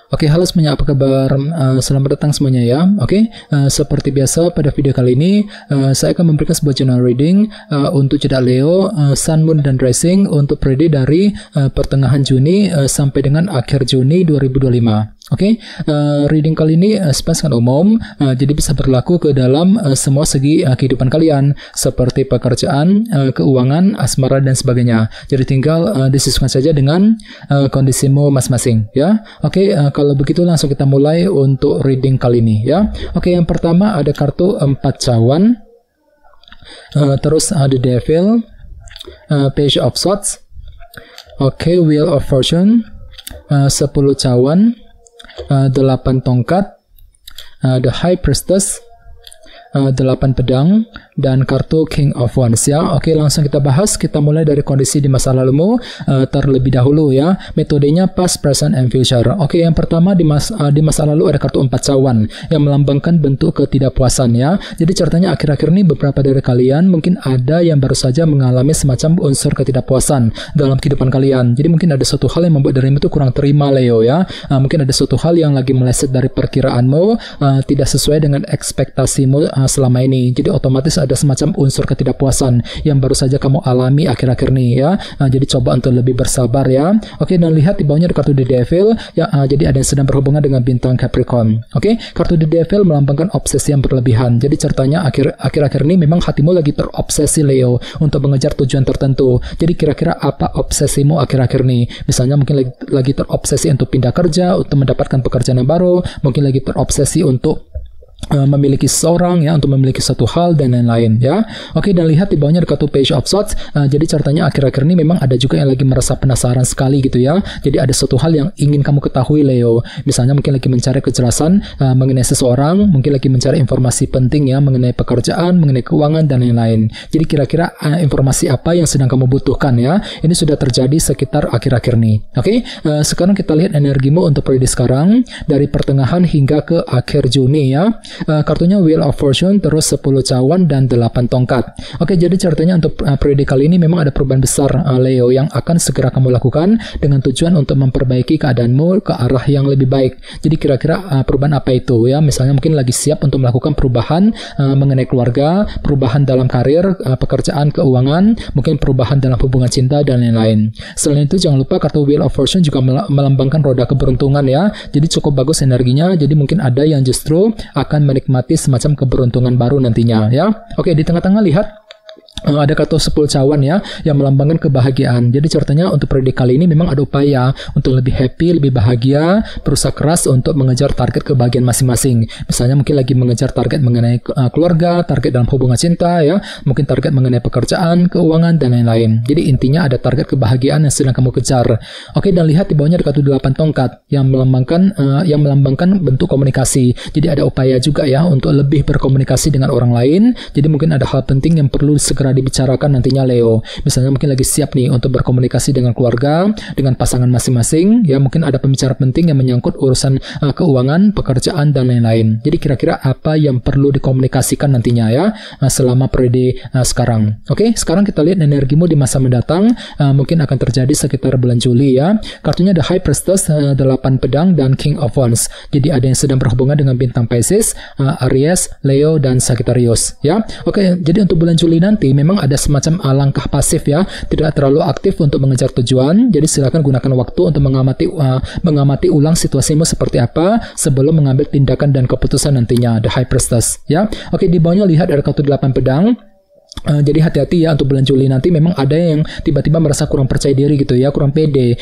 Oke, halo semuanya, apa kabar? Selamat datang semuanya ya. Oke, seperti biasa pada video kali ini saya akan memberikan sebuah general reading untuk zodiak Leo, Sun, Moon, dan Rising untuk periode dari pertengahan Juni sampai dengan akhir Juni 2025. Oke, reading kali ini sangat umum, jadi bisa berlaku ke dalam semua segi kehidupan kalian, seperti pekerjaan, keuangan, asmara, dan sebagainya. Jadi tinggal disesuaikan saja dengan kondisimu masing-masing ya. Oke, kalau begitu langsung kita mulai untuk reading kali ini ya. Oke, yang pertama ada kartu 4 cawan, terus ada Devil, Page of Swords, oke, Wheel of Fortune, 10 cawan, 8 tongkat, The High Priestess, 8 pedang, dan kartu King of Wands ya. Oke, langsung kita bahas. Kita mulai dari kondisi di masa lalumu terlebih dahulu ya. Metodenya past, present, and future. Oke, yang pertama di masa lalu ada kartu 4 cawan yang melambangkan bentuk ketidakpuasan ya. Jadi ceritanya akhir-akhir ini beberapa dari kalian mungkin ada yang baru saja mengalami semacam unsur ketidakpuasan dalam kehidupan kalian. Jadi mungkin ada suatu hal yang membuat dirimu itu kurang terima, Leo ya. Mungkin ada suatu hal yang lagi meleset dari perkiraanmu, tidak sesuai dengan ekspektasimu selama ini. Jadi otomatis ada semacam unsur ketidakpuasan yang baru saja kamu alami akhir-akhir ini ya. Jadi coba untuk lebih bersabar ya. Oke, dan lihat di bawahnya ada kartu The Devil ya. Jadi ada yang sedang berhubungan dengan bintang Capricorn. Oke, kartu The Devil melambangkan obsesi yang berlebihan. Jadi ceritanya akhir-akhir ini memang hatimu lagi terobsesi, Leo, untuk mengejar tujuan tertentu. Jadi kira-kira apa obsesimu akhir-akhir ini? Misalnya mungkin lagi terobsesi untuk pindah kerja, untuk mendapatkan pekerjaan yang baru, mungkin lagi terobsesi untuk memiliki seseorang ya, untuk memiliki satu hal dan lain-lain ya. Oke, dan lihat di bawahnya ada kartu Page of Swords. Jadi ceritanya akhir-akhir ini memang ada juga yang lagi merasa penasaran sekali gitu ya. Jadi ada suatu hal yang ingin kamu ketahui, Leo. Misalnya mungkin lagi mencari kejelasan mengenai seseorang, mungkin lagi mencari informasi penting ya mengenai pekerjaan, mengenai keuangan dan lain-lain. Jadi kira-kira informasi apa yang sedang kamu butuhkan ya. Ini sudah terjadi sekitar akhir-akhir ini. Oke, sekarang kita lihat energimu untuk periode sekarang dari pertengahan hingga ke akhir Juni ya. Kartunya Wheel of Fortune, terus 10 cawan, dan 8 tongkat. Oke, jadi ceritanya untuk periode kali ini memang ada perubahan besar, Leo, yang akan segera kamu lakukan dengan tujuan untuk memperbaiki keadaanmu ke arah yang lebih baik. Jadi kira-kira perubahan apa itu ya? Misalnya mungkin lagi siap untuk melakukan perubahan mengenai keluarga, perubahan dalam karir, pekerjaan, keuangan, mungkin perubahan dalam hubungan cinta dan lain-lain. Selain itu jangan lupa kartu Wheel of Fortune juga melambangkan roda keberuntungan ya. Jadi cukup bagus energinya. Jadi mungkin ada yang justru akan menikmati semacam keberuntungan baru nantinya ya. Oke, di tengah-tengah lihat ada kartu 10 cawan ya, yang melambangkan kebahagiaan. Jadi ceritanya untuk periode kali ini memang ada upaya untuk lebih happy, lebih bahagia, berusaha keras untuk mengejar target kebahagiaan masing-masing. Misalnya mungkin lagi mengejar target mengenai keluarga, target dalam hubungan cinta ya, mungkin target mengenai pekerjaan, keuangan, dan lain-lain. Jadi intinya ada target kebahagiaan yang sedang kamu kejar. Oke, dan lihat di bawahnya ada kartu 8 tongkat yang melambangkan bentuk komunikasi. Jadi ada upaya juga ya untuk lebih berkomunikasi dengan orang lain. Jadi mungkin ada hal penting yang perlu segera dibicarakan nantinya, Leo. Misalnya mungkin lagi siap nih untuk berkomunikasi dengan keluarga, dengan pasangan masing-masing ya, mungkin ada pembicaraan penting yang menyangkut urusan keuangan, pekerjaan, dan lain-lain. Jadi kira-kira apa yang perlu dikomunikasikan nantinya ya selama periode sekarang. Oke, sekarang kita lihat energimu di masa mendatang, mungkin akan terjadi sekitar bulan Juli ya. Kartunya The High Priestess, 8 pedang, dan King of Wands. Jadi ada yang sedang berhubungan dengan bintang Pisces, Aries, Leo, dan Sagittarius ya. Oke, jadi untuk bulan Juli nanti memang ada semacam langkah pasif ya, tidak terlalu aktif untuk mengejar tujuan. Jadi silakan gunakan waktu untuk mengamati ulang situasimu seperti apa sebelum mengambil tindakan dan keputusan nantinya. The High Priestess ya. Oke, di bawahnya lihat ada kartu 8 pedang. Jadi hati-hati ya untuk bulan Juli nanti. Memang ada yang tiba-tiba merasa kurang percaya diri gitu ya, kurang pede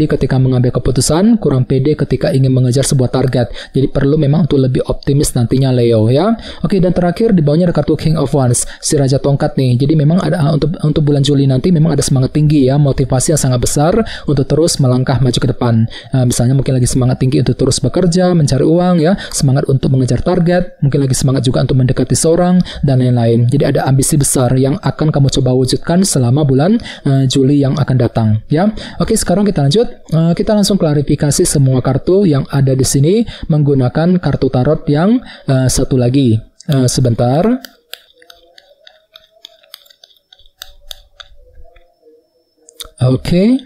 ketika mengambil keputusan, kurang pede ketika ingin mengejar sebuah target. Jadi perlu memang untuk lebih optimis nantinya, Leo ya. Oke, dan terakhir di bawahnya ada kartu King of Wands, si Raja Tongkat nih. Jadi memang ada untuk bulan Juli nanti memang ada semangat tinggi ya, motivasi yang sangat besar untuk terus melangkah maju ke depan. Misalnya mungkin lagi semangat tinggi untuk terus bekerja, mencari uang ya, semangat untuk mengejar target, mungkin lagi semangat juga untuk mendekati seorang dan lain-lain. Jadi ada ambisi besar yang akan kamu coba wujudkan selama bulan Juli yang akan datang ya. Oke, sekarang kita lanjut. Kita langsung klarifikasi semua kartu yang ada di sini menggunakan kartu tarot yang satu lagi. Sebentar. Oke.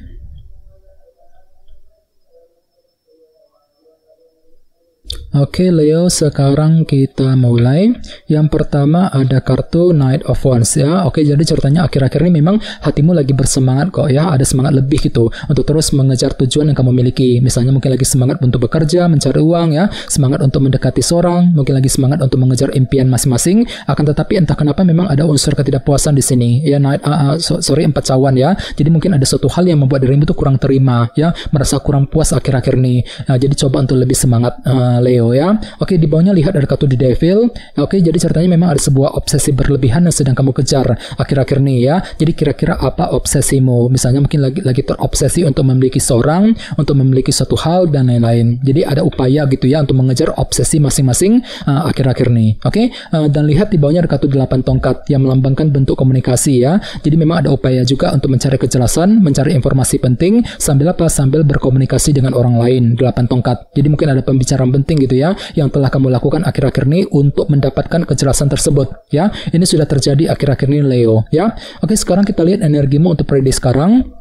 Oke Leo, sekarang kita mulai. Yang pertama ada kartu Knight of Wands ya. Oke, jadi ceritanya akhir-akhir ini memang hatimu lagi bersemangat kok ya, ada semangat lebih gitu untuk terus mengejar tujuan yang kamu miliki. Misalnya mungkin lagi semangat untuk bekerja, mencari uang ya, semangat untuk mendekati seorang, mungkin lagi semangat untuk mengejar impian masing-masing. Akan tetapi entah kenapa memang ada unsur ketidakpuasan di sini ya. Empat cawan ya. Jadi mungkin ada suatu hal yang membuat dirimu itu kurang terima ya, merasa kurang puas akhir-akhir ini. Jadi coba untuk lebih semangat Leo ya. Oke, di bawahnya lihat ada kartu The Devil. Oke, jadi ceritanya memang ada sebuah obsesi berlebihan yang sedang kamu kejar akhir-akhir ini ya. Jadi kira-kira apa obsesimu? Misalnya mungkin lagi terobsesi untuk memiliki seorang, untuk memiliki suatu hal dan lain-lain. Jadi ada upaya gitu ya untuk mengejar obsesi masing-masing akhir-akhir ini. Oke, dan lihat di bawahnya ada kartu 8 tongkat yang melambangkan bentuk komunikasi ya. Jadi memang ada upaya juga untuk mencari kejelasan, mencari informasi penting sambil berkomunikasi dengan orang lain. 8 tongkat. Jadi mungkin ada pembicaraan penting gitu ya yang telah kamu lakukan akhir-akhir ini untuk mendapatkan kejelasan tersebut ya. Ini sudah terjadi akhir-akhir ini Leo ya. Oke, sekarang kita lihat energimu untuk periode sekarang.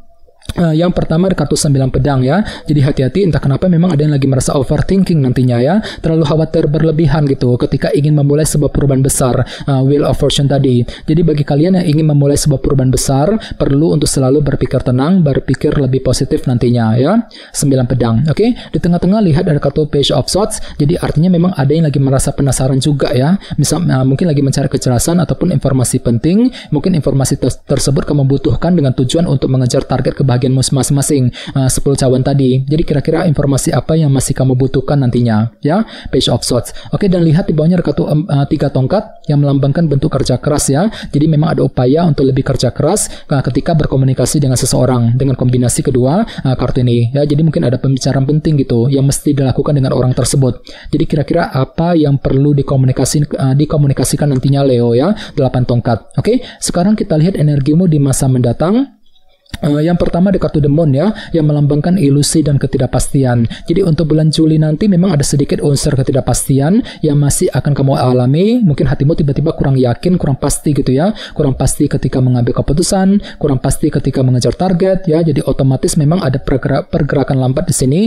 Yang pertama ada kartu 9 pedang ya. Jadi hati-hati, entah kenapa memang ada yang lagi merasa overthinking nantinya ya, terlalu khawatir berlebihan gitu ketika ingin memulai sebuah perubahan besar, Wheel of Fortune tadi. Jadi bagi kalian yang ingin memulai sebuah perubahan besar, perlu untuk selalu berpikir tenang, berpikir lebih positif nantinya ya. 9 pedang. Oke, di tengah-tengah lihat ada kartu Page of Swords. Jadi artinya memang ada yang lagi merasa penasaran juga ya. Misal mungkin lagi mencari kejelasan ataupun informasi penting. Mungkin informasi tersebut kamu butuhkan dengan tujuan untuk mengejar target kebahagiaan masing-masing 10 cawan tadi. Jadi kira-kira informasi apa yang masih kamu butuhkan nantinya ya. Page of Swords. Oke, dan lihat di bawahnya ada kartu 3 tongkat yang melambangkan bentuk kerja keras ya. Jadi memang ada upaya untuk lebih kerja keras ketika berkomunikasi dengan seseorang, dengan kombinasi kedua kartu ini ya. Jadi mungkin ada pembicaraan penting gitu yang mesti dilakukan dengan orang tersebut. Jadi kira-kira apa yang perlu dikomunikasikan nantinya Leo ya. 8 tongkat. Oke, sekarang kita lihat energimu di masa mendatang. Yang pertama ada kartu Demon ya, yang melambangkan ilusi dan ketidakpastian. Jadi untuk bulan Juli nanti memang ada sedikit unsur ketidakpastian yang masih akan kamu alami. Mungkin hatimu tiba-tiba kurang yakin, kurang pasti gitu ya. Kurang pasti ketika mengambil keputusan, kurang pasti ketika mengejar target ya. Jadi otomatis memang ada pergerakan lambat di sini,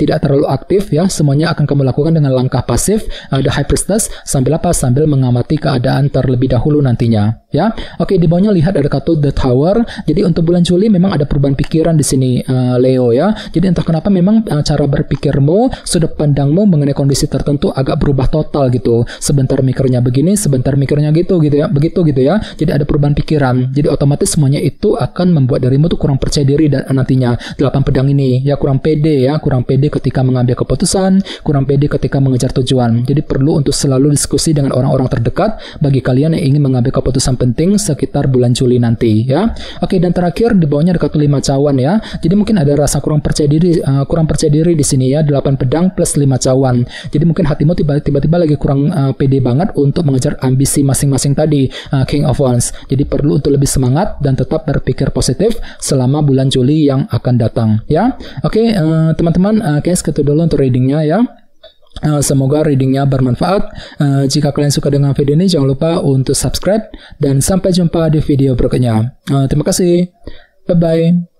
tidak terlalu aktif ya. Semuanya akan kamu lakukan dengan langkah pasif. Ada High Priestess sambil mengamati keadaan terlebih dahulu nantinya ya. Oke, di bawahnya lihat ada kartu The Tower. Jadi untuk bulan Juli memang ada perubahan pikiran di sini Leo ya. Jadi entah kenapa memang cara berpikirmu, sudut pandangmu mengenai kondisi tertentu agak berubah total gitu. Sebentar mikirnya begini, sebentar mikirnya gitu ya. Begitu gitu ya. Jadi ada perubahan pikiran. Jadi otomatis semuanya itu akan membuat dirimu tuh kurang percaya diri dan nantinya 8 pedang ini ya, kurang pede ya, kurang pede ketika mengambil keputusan, kurang pede ketika mengejar tujuan. Jadi perlu untuk selalu diskusi dengan orang-orang terdekat bagi kalian yang ingin mengambil keputusan penting sekitar bulan Juli nanti ya. Oke, dan terakhir di bawahnya ada kartu 5 cawan ya. Jadi mungkin ada rasa kurang percaya diri di sini ya. 8 pedang plus 5 cawan. Jadi mungkin hatimu tiba-tiba lagi kurang pede banget untuk mengejar ambisi masing-masing tadi, King of Wands. Jadi perlu untuk lebih semangat dan tetap berpikir positif selama bulan Juli yang akan datang ya. Oke, teman-teman, segitu dulu untuk readingnya ya. Semoga readingnya bermanfaat. Jika kalian suka dengan video ini, jangan lupa untuk subscribe dan sampai jumpa di video berikutnya. Terima kasih. Bye-bye.